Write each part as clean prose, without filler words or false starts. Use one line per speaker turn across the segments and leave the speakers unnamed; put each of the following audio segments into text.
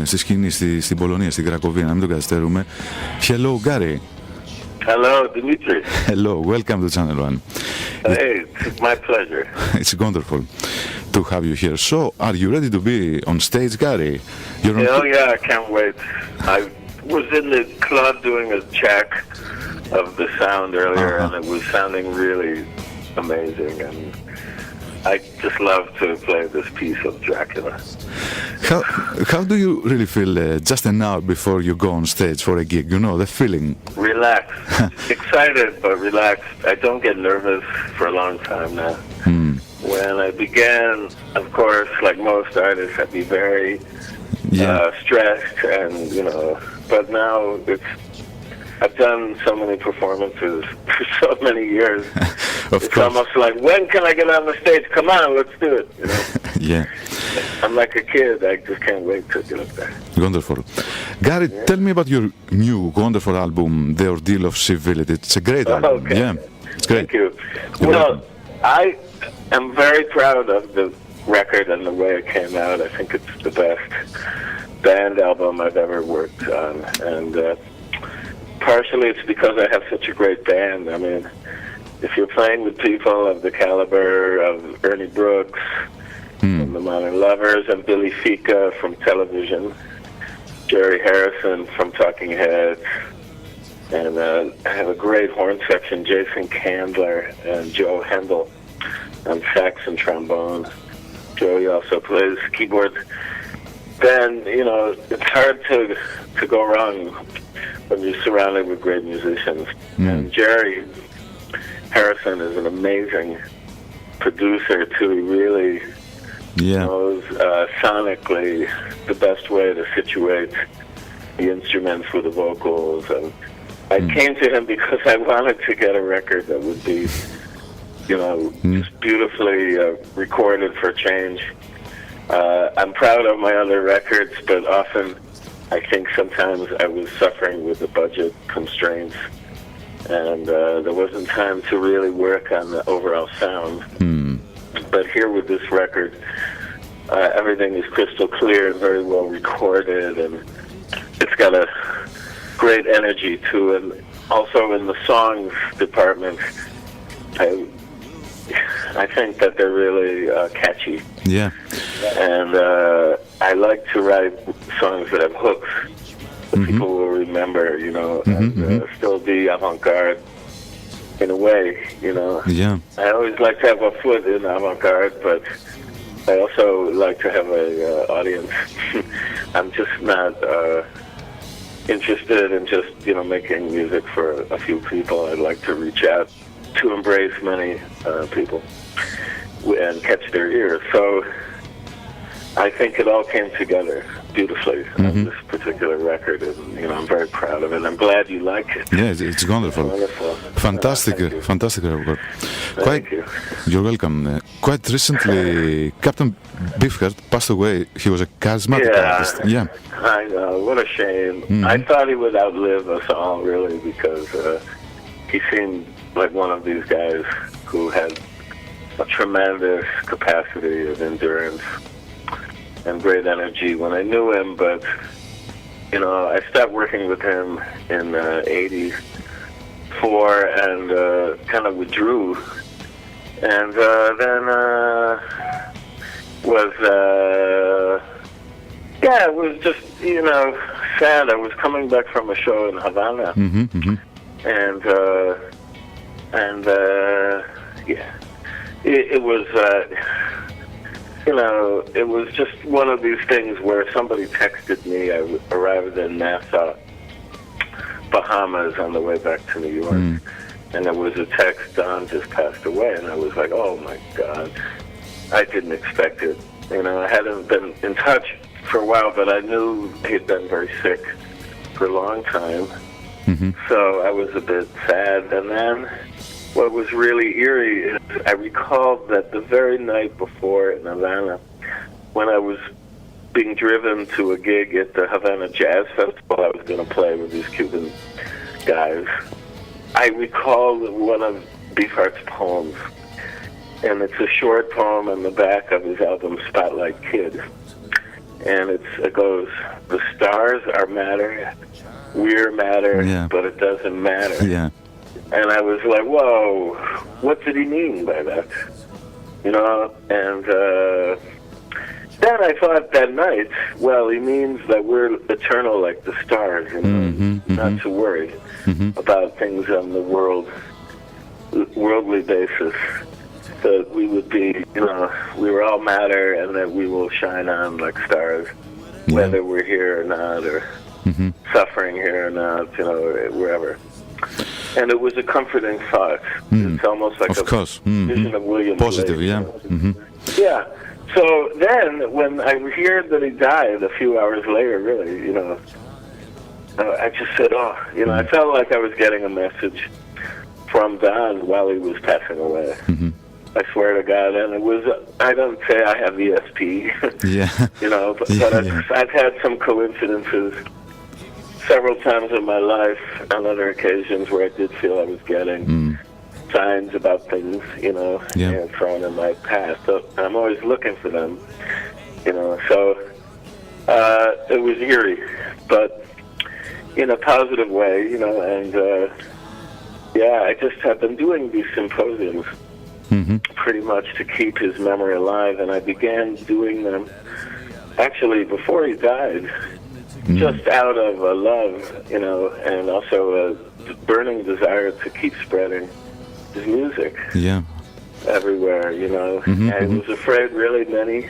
στη σκηνή στην Πολωνία, στην Κρακοβία, να μην το καθυστερούμε. Hello, Gary.
Hello, Dimitris.
Hello, welcome to Channel One.
Hey, it's my pleasure.
It's wonderful to have you here. So, are you ready to be on stage, Gary?
Oh yeah, I can't wait. I was in the club doing a check of the sound earlier, and it was sounding really amazing, and I just love to play this piece of Dracula.
How do you really feel just an hour before you go on stage for a gig? You know, the feeling.
Relaxed. Excited, but relaxed. I don't get nervous for a long time now. When I began, of course, like most artists, I'd be very stressed, and, you know, but now I've done so many performances for so many years. It's almost like, when can I get on the stage? Come on, let's do it. You know?
Yeah.
I'm like a kid. I just can't wait to get up there.
Wonderful. Gary, tell me about your new wonderful album, The Ordeal of Civility. It's a great album.
Okay.
Yeah, it's great.
Thank you. Well, I am very proud of the record and the way it came out. I think it's the best band album I've ever worked on. And partially it's because I have such a great band. I mean, if you're playing with people of the caliber of Ernie Brooks, from the Modern Lovers, and Billy Fica from television, Jerry Harrison from Talking Heads, and I have a great horn section, Jason Candler and Joe Hendel on sax and trombone. Joey also plays keyboards. Then, you know, it's hard to go wrong when you're surrounded with great musicians. And Jerry Harrison is an amazing producer, too. He really knows sonically the best way to situate the instruments with the vocals. And I came to him because I wanted to get a record that would be, you know, just beautifully recorded for change. I'm proud of my other records, but often I think sometimes I was suffering with the budget constraints, and there wasn't time to really work on the overall sound. But here with this record, everything is crystal clear and very well recorded, and it's got a great energy to it. And also in the songs department, I think that they're really catchy.
Yeah.
And I like to write songs that have hooks that people will remember, you know, and still be avant-garde in a way, you know.
Yeah.
I always like to have a foot in avant-garde, but I also like to have a audience. I'm just not interested in just, you know, making music for a few people. I'd like to reach out to embrace many people and catch their ears. So I think it all came together beautifully on this particular record, and, you know, I'm very proud of it. I'm glad you like it.
Yeah, it's wonderful. Fantastic, fantastic record.
Thank you.
You're welcome. Quite recently, Captain Beefheart passed away. He was a charismatic artist. Yeah.
I know. What a shame. I thought he would outlive us all, really, because he seemed like one of these guys who had a tremendous capacity of endurance and great energy when I knew him, but, you know, I stopped working with him in '84 and kind of withdrew, and then it was just, you know, sad. I was coming back from a show in Havana, and it was, you know, it was just one of these things where somebody texted me. I arrived in Nassau, Bahamas, on the way back to New York, and there was a text, Don just passed away, and I was like, oh my God, I didn't expect it. You know, I hadn't been in touch for a while, but I knew he'd been very sick for a long time, so I was a bit sad. And then what was really eerie is I recalled that the very night before in Havana, when I was being driven to a gig at the Havana Jazz Festival, I was going to play with these Cuban guys, I recalled one of Beefheart's poems, and it's a short poem on the back of his album Spotlight Kid. and it goes, the stars are matter, we're matter,
Yeah.
but it doesn't matter.
Yeah.
And I was like, whoa, what did he mean by that? You know, and then I thought that night, well, he means that we're eternal like the stars, you know, not to worry about things on the worldly basis. That we would be, you know, we were all matter, and that we will shine on like stars, whether we're here or not, or suffering here or not, you know, or wherever. And it was a comforting thought. It's almost like
Of course.
vision of William
Positive,
Blake,
yeah.
you know? Yeah. So then, when I heard that he died a few hours later, really, you know, I just said, oh, you know, I felt like I was getting a message from Don while he was passing away. I swear to God, and it was, I don't say I have ESP,
Yeah.
you know, but
Yeah.
I've had some coincidences several times in my life on other occasions where I did feel I was getting signs about things, you know, and thrown in my past. So I'm always looking for them, you know, so it was eerie, but in a positive way, you know, and yeah, I just have been doing these symposiums pretty much to keep his memory alive, and I began doing them actually before he died, just out of a love, you know, and also a burning desire to keep spreading his music everywhere, you know. I was afraid really many,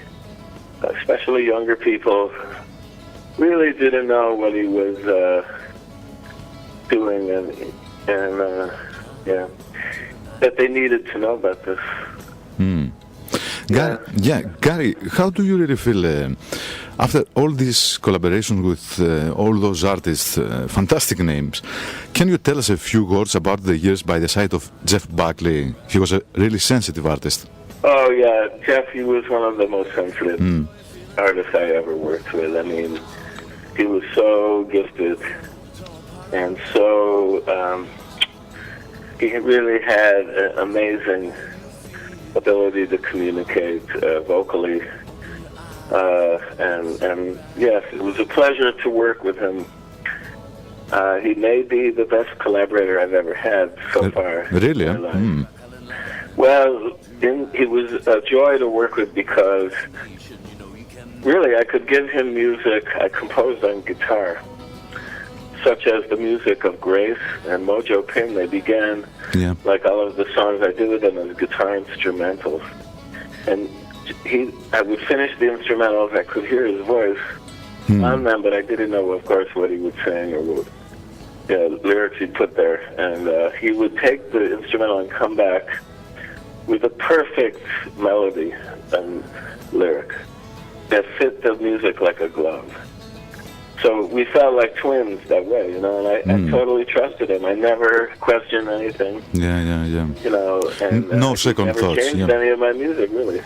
especially younger people, really didn't know what he was doing, and yeah, that they needed to know about this.
Gary, how do you really feel after all these collaborations with all those artists, fantastic names? Can you tell us a few words about the years by the side of Jeff Buckley? He was a really sensitive artist.
Oh yeah, Jeff, he was one of the most sensitive artists I ever worked with. I mean, he was so gifted, and so he really had an amazing ability to communicate vocally, and yes, it was a pleasure to work with him. He may be the best collaborator I've ever had so far.
Really?
In my life. Well, he was a joy to work with because really I could give him music I composed on guitar, such as the music of Grace and Mojo Pin. They began, like all of the songs I did with him, as guitar instrumentals. And I would finish the instrumentals, I could hear his voice on them, but I didn't know, of course, what he would sing or what lyrics he'd put there. And he would take the instrumental and come back with a perfect melody and lyric that fit the music like a glove. So we felt like twins that way, you know, and I totally trusted him. I never questioned anything.
Yeah.
You know, and
no second
never
thoughts.
changed any of my music, really.